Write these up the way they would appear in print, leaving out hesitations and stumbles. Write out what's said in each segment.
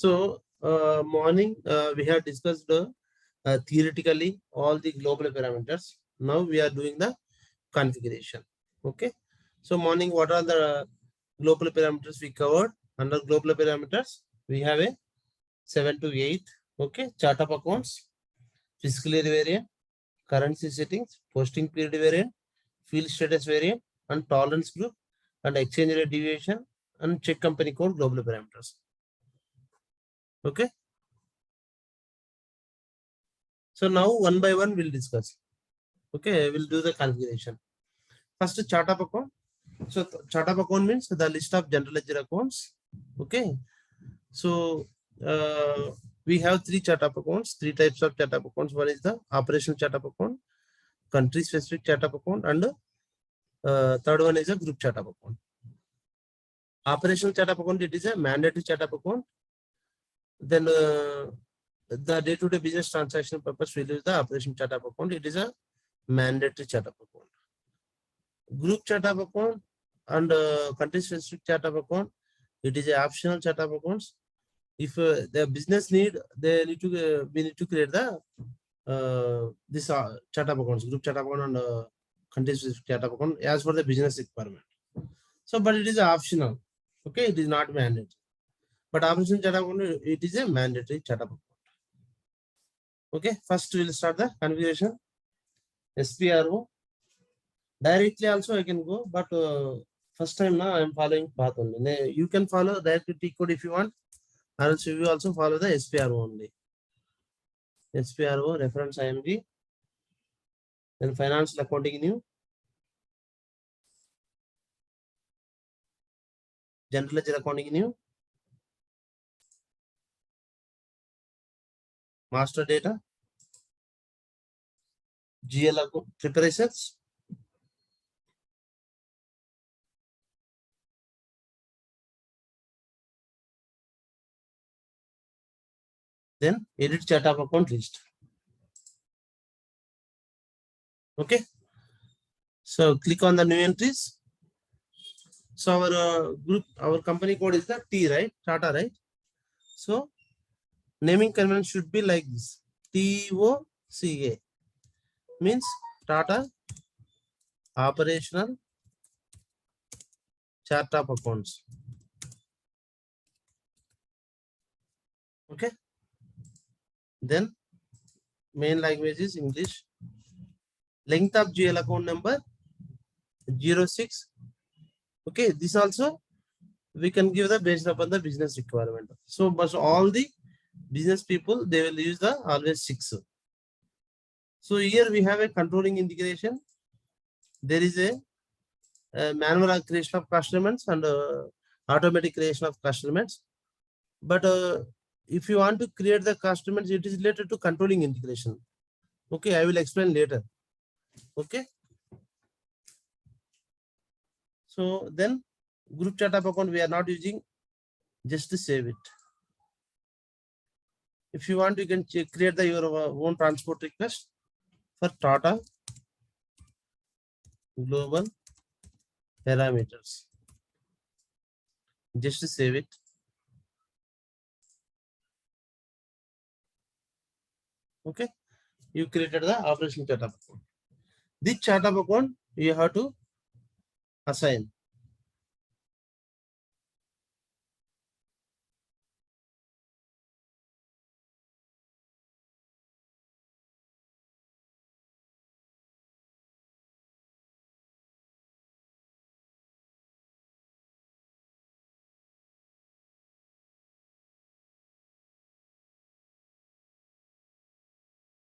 So morning we have discussed theoretically all the global parameters. Now we are doing the configuration. Okay. So morning, what are the global parameters we covered? Under global parameters, we have a 7 to 8. Okay. Chart of accounts, fiscal year variant, currency settings, posting period variant, field status variant, and tolerance group, and exchange rate deviation, and check company code global parameters. Okay. So now one by one we'll discuss. Okay, we'll do the configuration. First, chart of account. So chart of account means the list of general ledger accounts. Okay. So we have three chart of accounts, three types of chart of accounts. One is the operational chart of account, country specific chart of account, and third one is a group chart of account. Operational chart of account, it is a mandatory chart of account. Then the day-to-day business transaction purpose will use the operation chart of account. It is a mandatory chart of account. Group chart of account and country specific chart of account, it is a optional chart of accounts. If the business need, they need to we need to create the this chart of accounts, group chart of account and country specific chart of account as for the business requirement. So, but it is optional. Okay, it is not mandatory. But operation chart of account, it is a mandatory chart of account. Okay, first we will start the configuration. SPRO. Directly also I can go, but first time now I am following path only. You can follow directly T code if you want, or else you will also follow the SPRO only. SPRO reference IMG, then financial accounting new, general ledger accounting new, master data, GL preparations, then edit chart of account list. Okay. So click on the new entries. So our group, our company code is the T, right? Tata, right? So naming convention should be like this. TOCA means Tata Operational Chart of Accounts. Okay. Then main language is English. Length of GL account number 06. Okay, this also we can give the based upon the business requirement. So, but all the business people, they will use the always 6. So here we have a controlling integration. There is a manual creation of customers and automatic creation of customers. But if you want to create the customers, it is related to controlling integration. Okay, I will explain later. Okay. So then group chart of account we are not using, just to save it. If you want, you can create your own transport request for Tata global parameters. Just to save it. Okay, you created the operation chart of account. This chart of account you have to assign.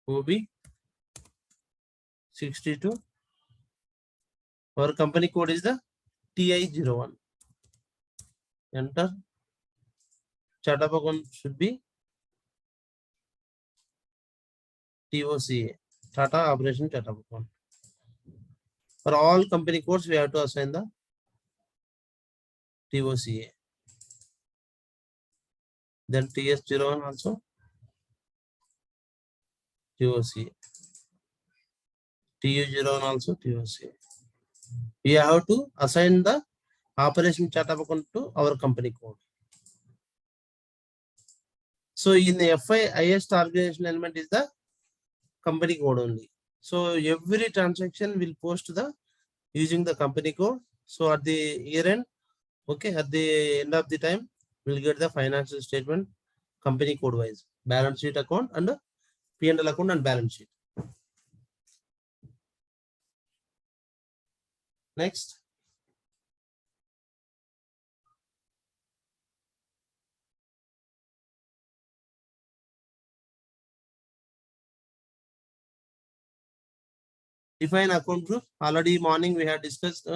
OB 62. Our company code is the TI01. Enter. Chart of account should be TOCA, Tata Operation Chart of Account. For all company codes, we have to assign the TOCA. Then TS01 also TOCA. TU01 also TOCA. We have to assign the operation chart of account to our company code. So in the FI, highest organization element is the company code only. So every transaction will post the using the company code. So at the year end, okay, at the end of the time, we'll get the financial statement company code wise, balance sheet account and P&L account and balance sheet. Next. Define account group. Already morning we have discussed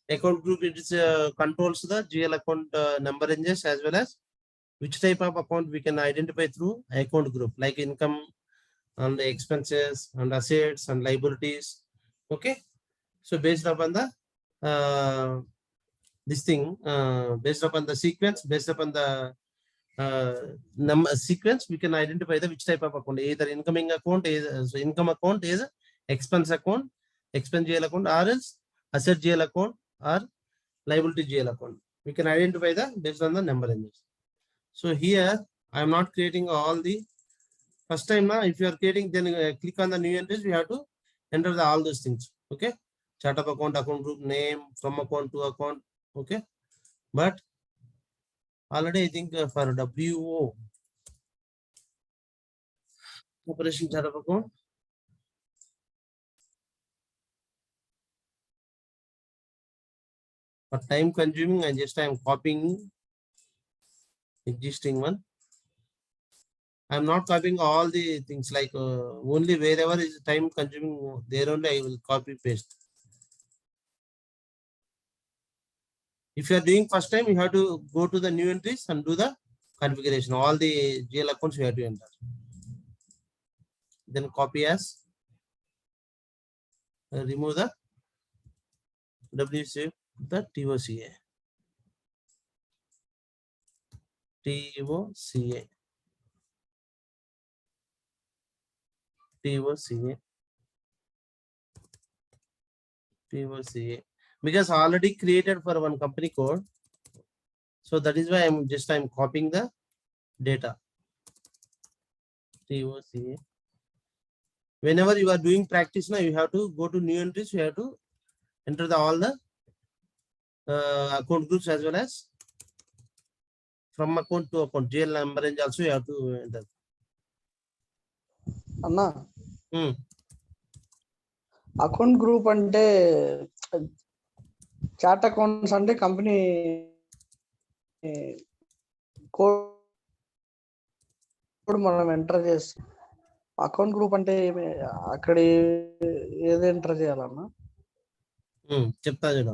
account group. It is controls the GL account number ranges as well as which type of account we can identify through account group, like income and expenses and assets and liabilities. Okay. So based upon the this thing, based upon the sequence, based upon the number sequence, we can identify the which type of account, either incoming account is so income account is expense account, expense GL account, or else asset GL account or liability GL account. We can identify the based on the number ranges. So here I am not creating all the first time now. If you are creating, then click on the new entries. We have to enter the all those things. Okay, chart of account, account group name, from account to account. Okay, but already I think for WO operation chart of account, for time consuming, and just I am copying existing one. I'm not copying all the things, like only wherever is time consuming, there only I will copy paste. If you are doing first time, you have to go to the new entries and do the configuration. All the GL accounts you have to enter. Then copy as, remove the WC, the TOCA. TOCA. TOCA. TOCA. Because already created for one company code. So that is why I'm copying the data. TOCA. Whenever you are doing practice now, you have to go to new entries. You have to enter the all the account groups as well as from account to account. GL number range also you have to enter. అన్నా Hmm. Account group అంటే chart accounts అంటే company code మనం enter చేసి account group అంటే అక్కడ ఏది enter చేయాలన్నా? చెప్తా చూడ.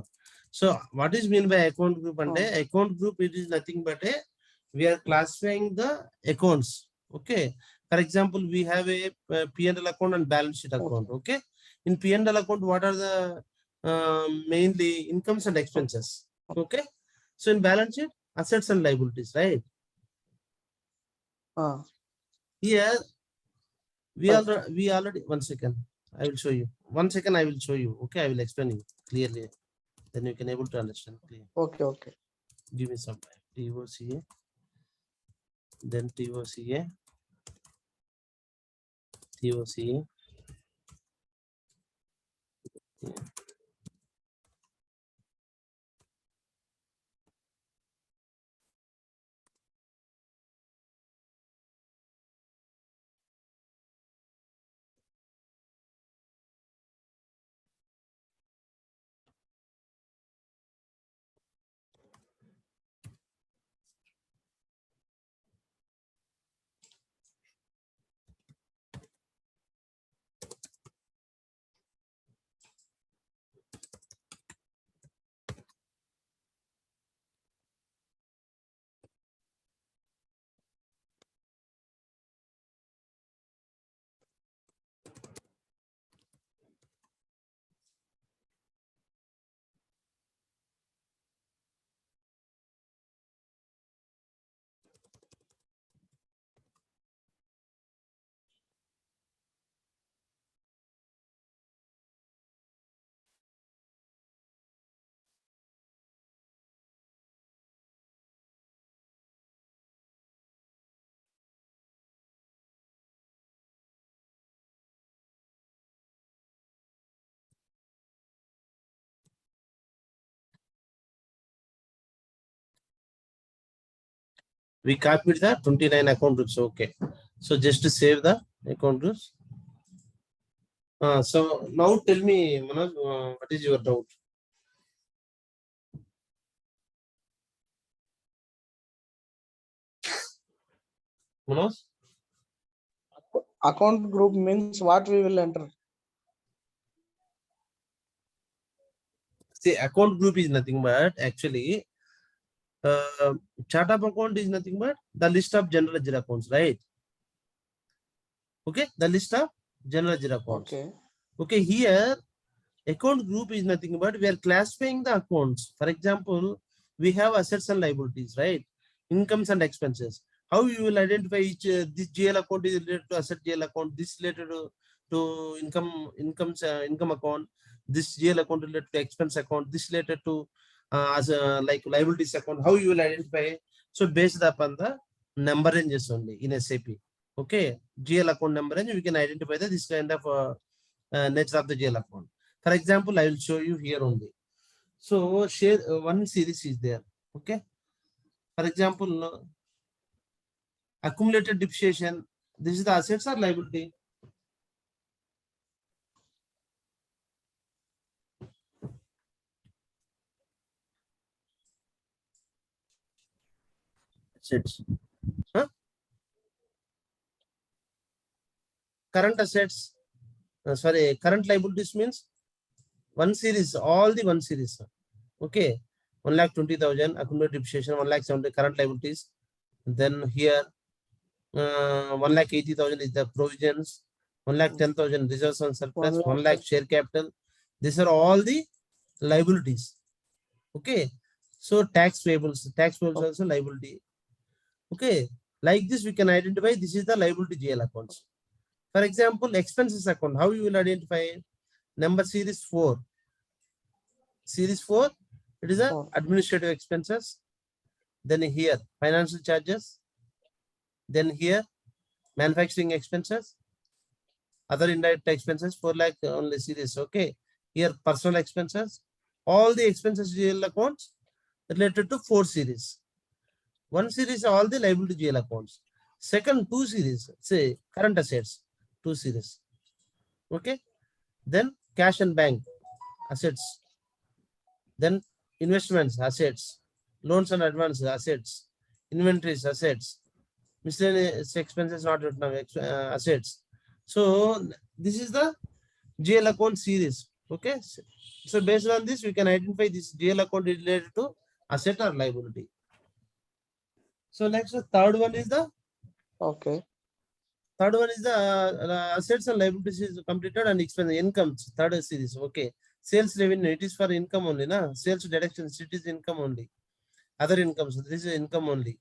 So what is mean by account group అంటే, account group it is nothing but we are classifying the accounts. Okay, for example, we have a P&L account and balance sheet account. Okay, in P&L account, what are the mainly incomes and expenses? Okay, so in balance sheet, assets and liabilities, right? Here we already, one second, I will show you. One second, I will show you. Okay, I will explain you clearly, then you can able to understand clearly. Okay, Give me some time. TOCA, then TOCA, TOCA. We copied the 29 account groups. Okay. So just to save the account groups. So now tell me, Manoj, what is your doubt? Manoj? Account group means what we will enter. See, account group is nothing but actually chart of account is nothing but the list of general ledger accounts, right? Okay, the list of general ledger accounts. Okay, here account group is nothing but we are classifying the accounts. For example, we have assets and liabilities, right? Incomes and expenses. How you will identify each this GL account is related to asset GL account, this related to income account, this GL account related to expense account, this related to as a like liabilities account. How you will identify? So based upon the number ranges only in SAP. Okay, GL account number range, we can identify that this kind of nature of the GL account. For example, I will show you here only. So share one series is there. Okay. For example, accumulated depreciation. This is the assets or liability? Assets. Huh? Current assets. Sorry, current liabilities means one series, all the one series. Okay. 1,20,000 accumulated depreciation, 1,70,000 current liabilities. Then here 1,80,000 is the provisions, 1,10,000 reserves and surplus, 1 lakh share capital. These are all the liabilities. Okay. So tax payables also liability. Okay. Like this, we can identify this is the liability GL accounts. For example, expenses account. How you will identify? Number series 4. Series 4, it is a administrative expenses. Then here, financial charges. Then here, manufacturing expenses. Other indirect expenses, 4 lakh only series. Okay. Here, personal expenses. All the expenses GL accounts related to 4 series. One series, all the liability GL accounts. Second, 2 series, say current assets, 2 series. Okay. Then cash and bank assets. Then investments assets, loans and advances assets, inventories assets, miscellaneous expenses not written assets. So this is the GL account series. Okay. So based on this, we can identify this GL account is related to asset or liability. So next, the third one is the third one is the assets and liabilities is completed and expense incomes. Third series. Okay. Sales revenue, it is for income only, na? Sales deductions, it is income only. Other incomes, this is income only.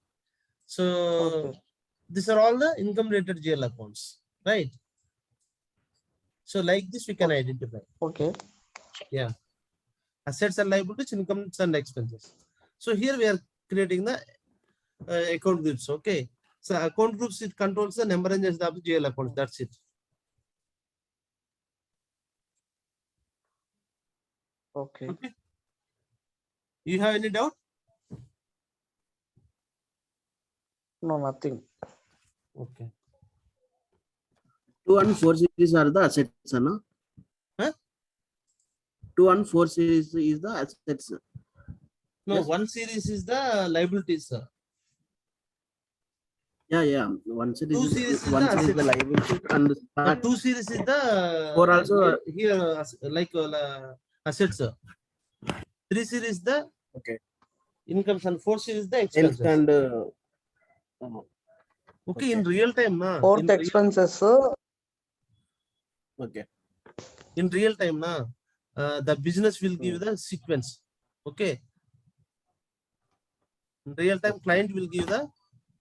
So these are all the income related GL accounts, right? So like this, we can identify. Okay. Yeah. Assets and liabilities, incomes and expenses. So here we are creating the account groups. Okay. So account groups, it controls the number ranges of the GL accounts. That's it. Okay. Okay. You have any doubt? No, nothing. Okay. 2 and 4 series are the assets, no? Huh? 2 and 4 series is the assets. No, Yes. one series is the liabilities, sir. Yeah. One series Two is series is one the series is the assets. liability and Two series is the 4 also here like assets. 3 series the okay. incomes and 4 series the Sales expenses. and Okay, in real time, na? Fourth expenses. Okay. In real time, na? The business will give the sequence. Okay. In real time, client will give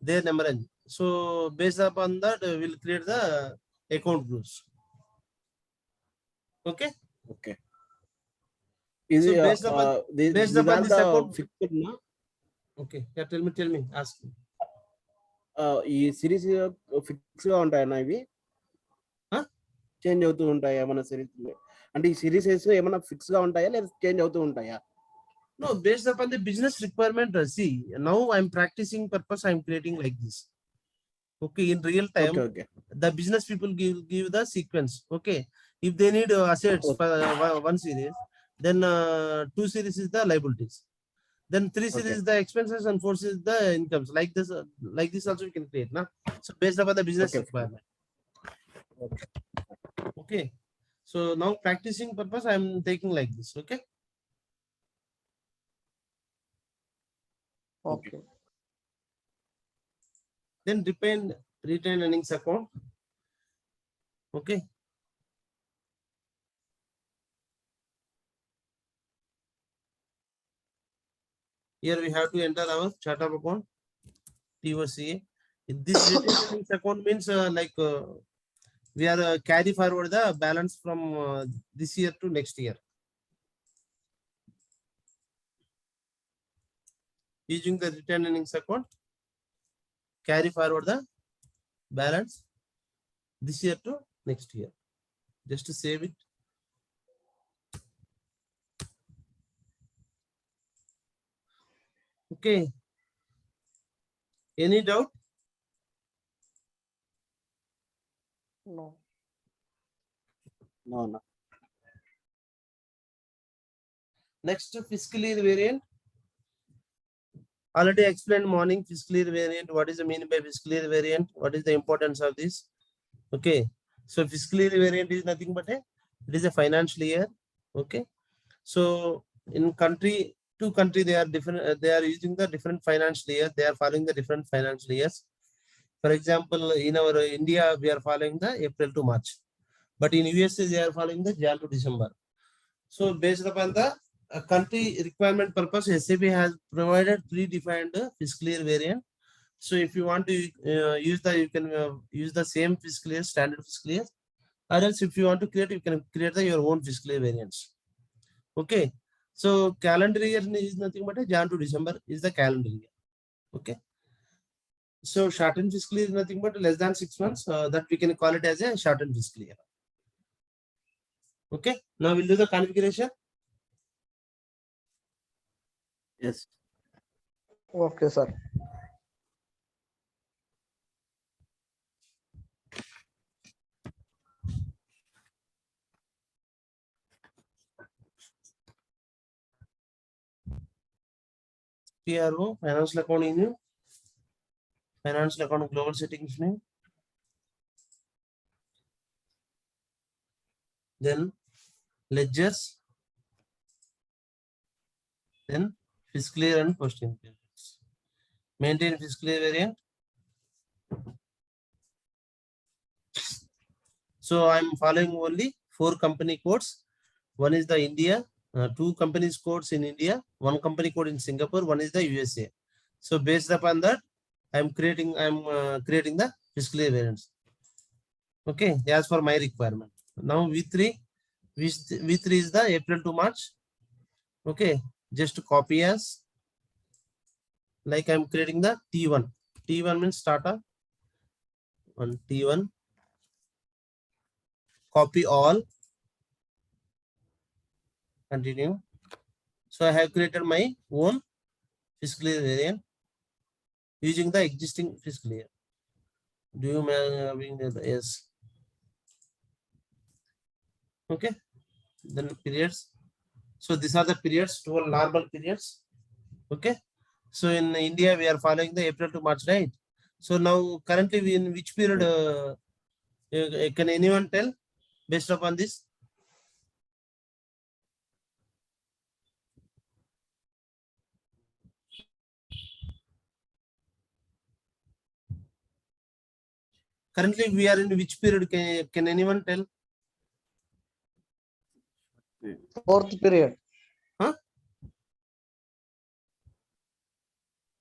their number range. So based upon that, we'll create the account groups. Okay. Okay. Is So it based upon these upon are this the account. fixed, no? Okay. Yeah, tell me. Ask me. ఈ series fix గా ఉంటాయన్నా ఇవి change అవుతూ ఉంటాయా ఏమైనా series అంటే ఈ series ఏమైనా fix గా ఉంటాయా లేదా చేంజ్ అవుతూ ఉంటాయా No, based upon the business requirement. See, now I'm practicing purpose. I'm creating like this. Okay, in real time, Okay. the business people give the sequence. Okay, if they need assets for one series, then 2 series is the liabilities. Then 3 series Okay. is the expenses and 4 series is the incomes. Like this also we can create. Na? So based upon the business Okay. requirement. Okay. So now practicing purpose, I'm taking like this. Okay. Okay. Then retain earnings account. Okay. Here we have to enter our chart of account, TOCA. This retained earnings account means we are carry forward the balance from this year to next year. Using the retained earnings account, carry forward the balance this year to next year. Just to save it. Okay. Any doubt? No. No. Next, fiscal year variant. Already explained morning fiscal year variant. What is the meaning by fiscal year variant? What is the importance of this? Okay. So fiscal year variant is nothing but it is a financial year. Okay. So in two country, they are different. They are using the different financial year. They are following the different financial years. For example, in our India, we are following the April to March, but in USA, they are following the Jan to December. So based upon the country requirement purpose, SAP has provided predefined fiscal year variant. So if you want to use you can use the same fiscal year, standard fiscal year, or else if you want to create, you can create your own fiscal year variants. Okay. So calendar year is nothing but a Jan to December is the calendar year. Okay. So shortened fiscal year is nothing but less than 6 months. That we can call it as a shortened fiscal year. Okay. Now we'll do the configuration. Yes. Okay, sir. PRO, financial accounting new. Financial account global settings new. Then ledgers. Then fiscal year and posting periods. Maintain fiscal year variant. So I'm following only 4 company codes. One is the India, 2 companies codes in India, 1 company code in Singapore, one is the USA. So based upon that, I'm creating the fiscal year variants. Okay, as for my requirement. Now V3 is the April to March. Okay, just copy as like I'm creating the T1. T1 means starter. On T1, copy all. Continue. So I have created my own fiscal year variant using the existing fiscal year. Do you having the yes? Okay. Then periods. So these are the periods, 12 normal periods. Okay. So in India, we are following the April to March, right? So now currently we in which period can anyone tell based upon this? Currently we are in which period? Can anyone tell? Fourth period. Huh?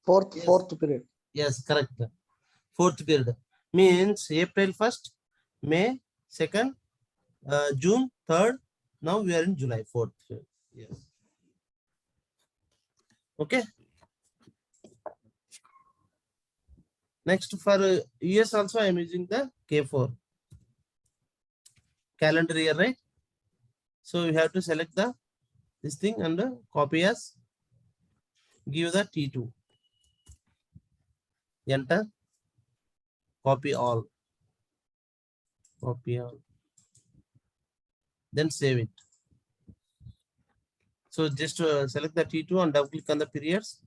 Fourth period. Yes, correct. 4th period means April 1st, May 2nd, June 3rd. Now we are in July 4th. Yes. Okay. Next for US also I am using the K4 calendar year, right? So we have to select this thing and copy as give the T2. Enter. Copy all. Copy all. Then save it. So just select the T2 and double click on the periods.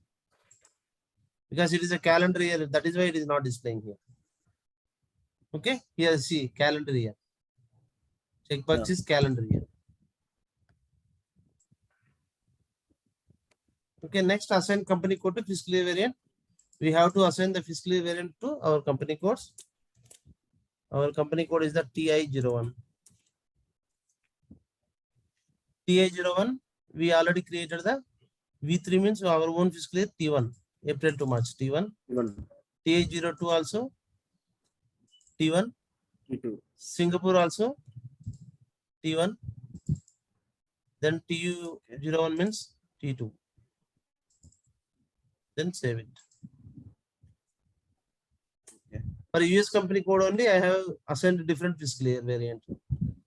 Because it is a calendar year, that is why it is not displaying here. Okay, here see calendar year. Checkbox Yeah. is calendar year. Okay, next assign company code to fiscal year variant. We have to assign the fiscal year variant to our company codes. Our company code is the TI01. TI01, we already created the V3 means our own fiscal year T1, April to March T1. Even TI02 also T1. T2. Singapore also T1. Then TU01 means T2. Then save it. Okay. For US company code only, I have assigned different fiscal year variant.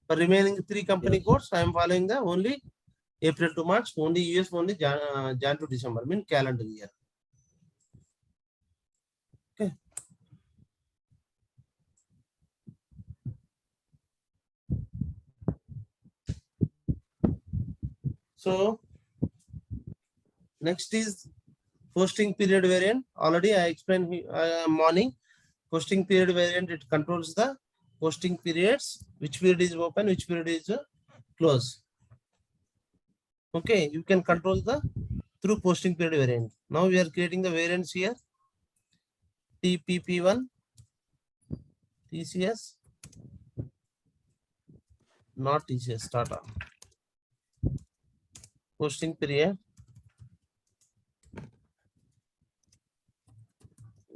For remaining 3 company Yes. codes, I am following the only April to March, only US, only Jan to December, mean calendar year. Okay. So next is posting period variant. Already I explained morning. Posting period variant, it controls the posting periods, which period is open, which period is closed. Okay, you can control the through posting period variant. Now we are creating the variants here. TPP1, TCS, not TCS, Tata. Posting period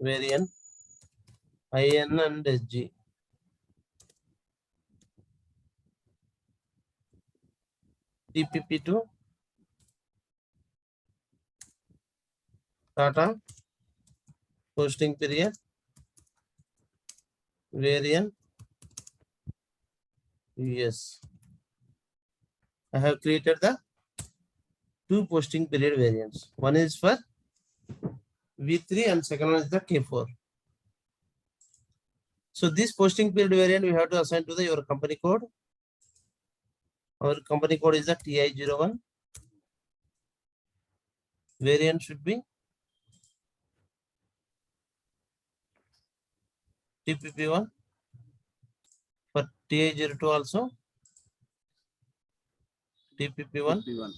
variant IN and SG. TPP2 Tata posting period variant US. I have created the 2 posting period variants. One is for V3 and second one is the K4. So this posting period variant we have to assign to the your company code. Our company code is the TI01. Variant should be TPP1. For TI02 also TPP1. T1.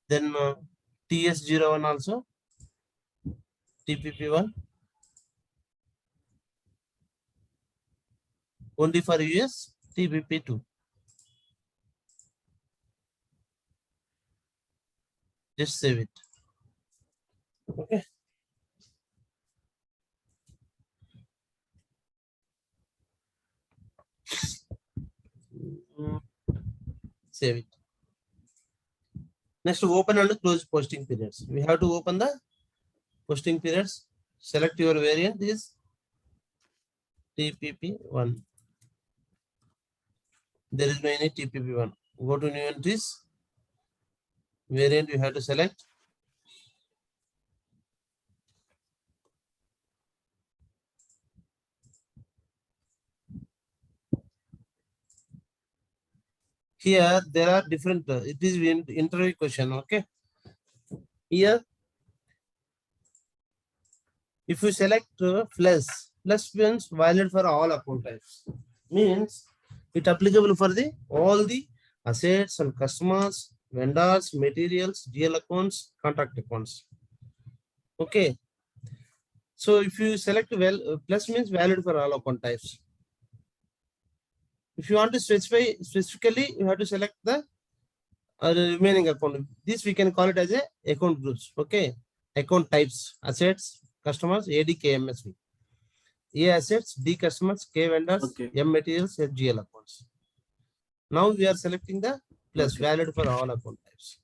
Then TS01 also TPP1. Only for US TPP2. Just save it. Okay. Save it. Next, open and close posting periods. We have to open the posting periods. Select your variant is TPP1. There is no any TPP1. Go to new entries. Variant you have to select. Here there are different. It is interview question. Okay. Here, if you select plus means valid for all account types. Means it applicable for the all the assets and customers, vendors, materials, GL accounts, contract accounts. Okay. So if you select plus means valid for all account types. If you want to specify specifically, you have to select the remaining account. This we can call it as a account groups. Okay. Account types, assets, customers, AD, KMSV. A assets, D customers, K vendors, Okay. M materials, GL accounts. Now we are selecting the plus Okay. valid for all account types.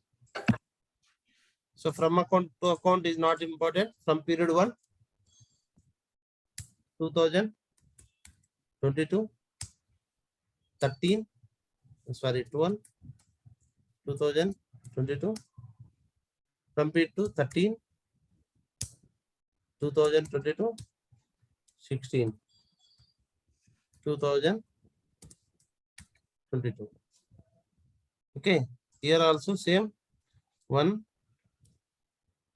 So from account to account is not important. From period 1, 2022, 13, 12, 2022, 2023, Compare to 13, 2022, 16, 2022. Okay, here also same 1,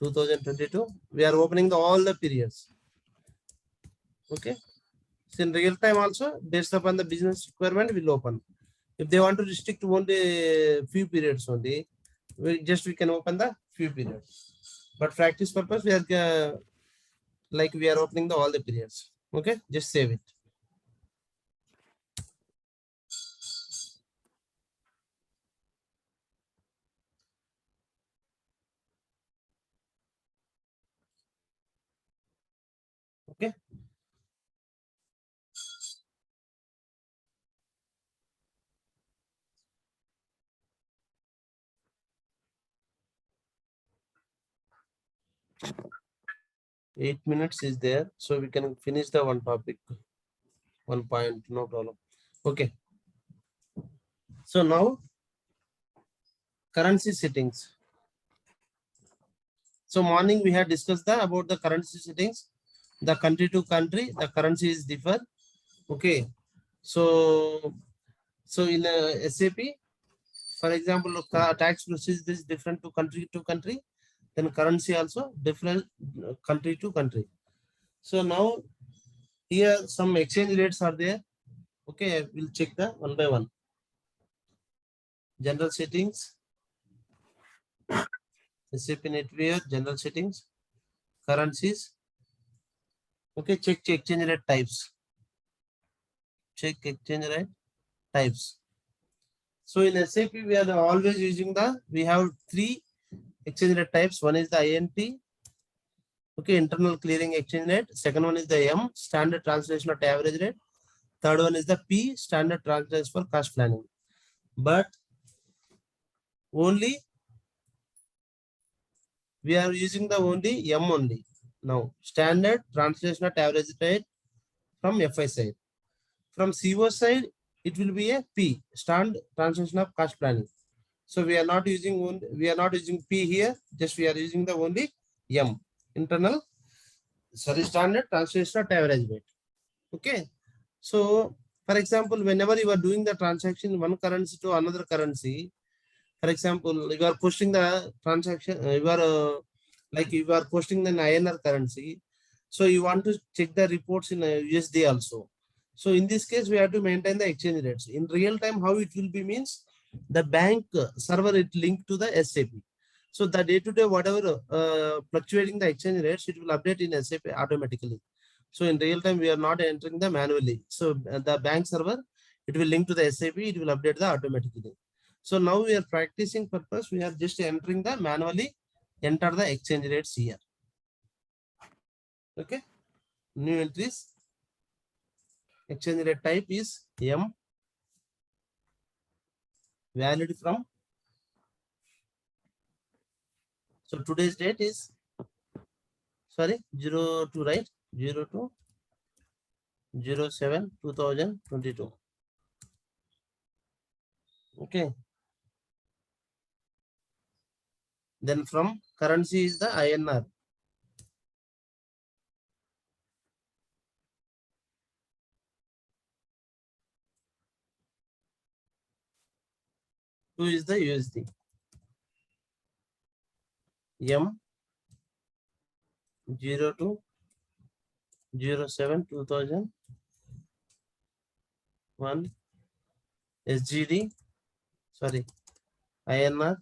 2022. We are opening all the periods. Okay. So in real time also, based upon the business requirement, we'll open. If they want to restrict only few periods only, we can open the few periods. But practice purpose, we are we are opening all the periods. Okay, just save it. Okay. Eight minutes is there, so we can finish the one topic, 1 point, no problem. Okay. So now currency settings. So morning we had discussed about the currency settings. The country to country, the currency is differ. Okay. So in SAP, for example, tax procedure is different to country, then currency also different country to country. So now here some exchange rates are there. Okay, we'll check the one by one. General settings, SAP Netwear, general settings, currencies. Okay, check exchange rate types. Check exchange rate types. So in SAP, we are always using we have three exchange rate types. One is the INT, okay, internal clearing exchange rate. Second one is the M, standard translation at average rate. Third one is the P, standard translation for cost planning. But only we are using the only M only. Now, standard translation at average rate from FI side. From CO side, it will be a P, standard translation of cost planning. So we are not using P here, just we are using the only M, internal, standard translation at average rate. Okay. So for example, whenever you are doing the transaction one currency to another currency, for example, you are posting the transaction, you are posting the INR currency. So you want to check the reports in USD also. So in this case, we have to maintain the exchange rates. In real time, how it will be means the bank server it linked to the SAP. So the day-to-day, whatever fluctuating the exchange rates, it will update in SAP automatically. So in real time, we are not entering the manually. So the bank server, it will link to the SAP, it will update the automatically. So now we are practicing purpose. We are just entering the manually enter the exchange rates here. Okay. New entries. Exchange rate type is M. Valid from. So today's date is 02, right? 02/07/2022. Okay. Then from currency is the INR. Two is the USD. M 02/07/2001 SGD, INR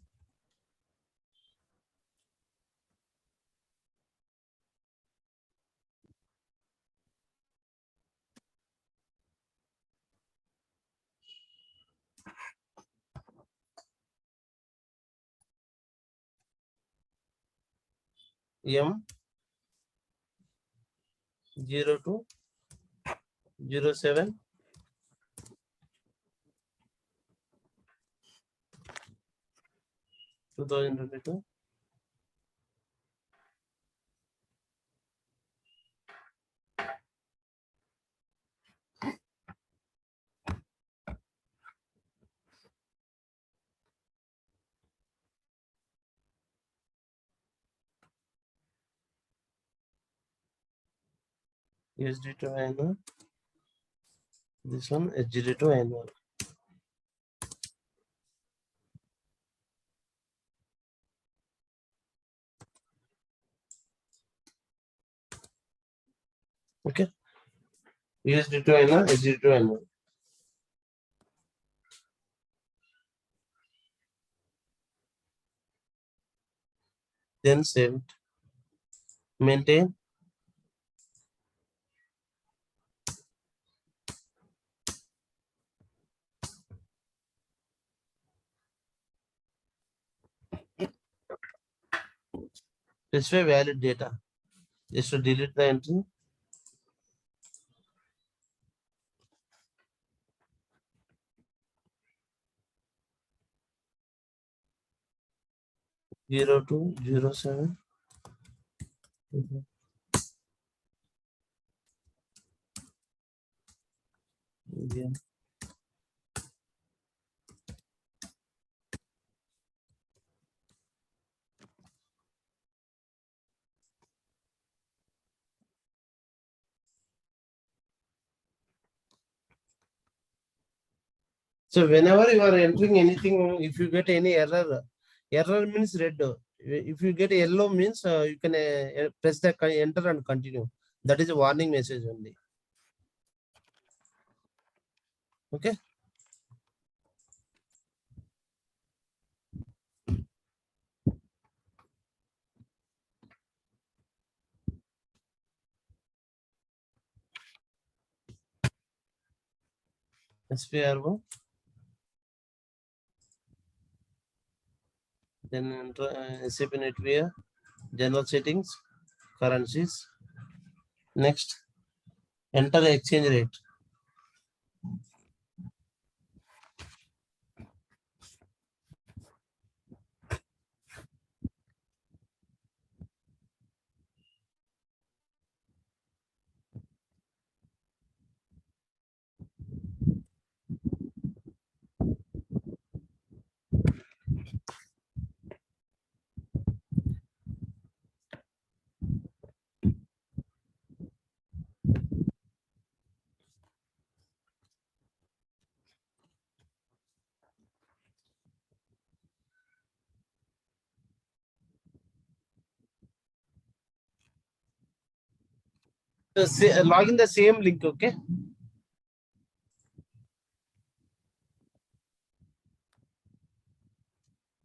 M 02/07 2022. USD to INR. This one SGD to INR. Okay. USD to INR, SGD to INR. Then save it. Maintain. Specify valid data. Just to delete the entry. Zero 0207. Yeah. So whenever you are entering anything, if you get any error, error means red. If you get yellow means you can press the enter and continue. That is a warning message only. Okay. SPRO. Then enter SAP Netwear, general settings, currencies. Next, enter the exchange rate. Log in the same link, okay?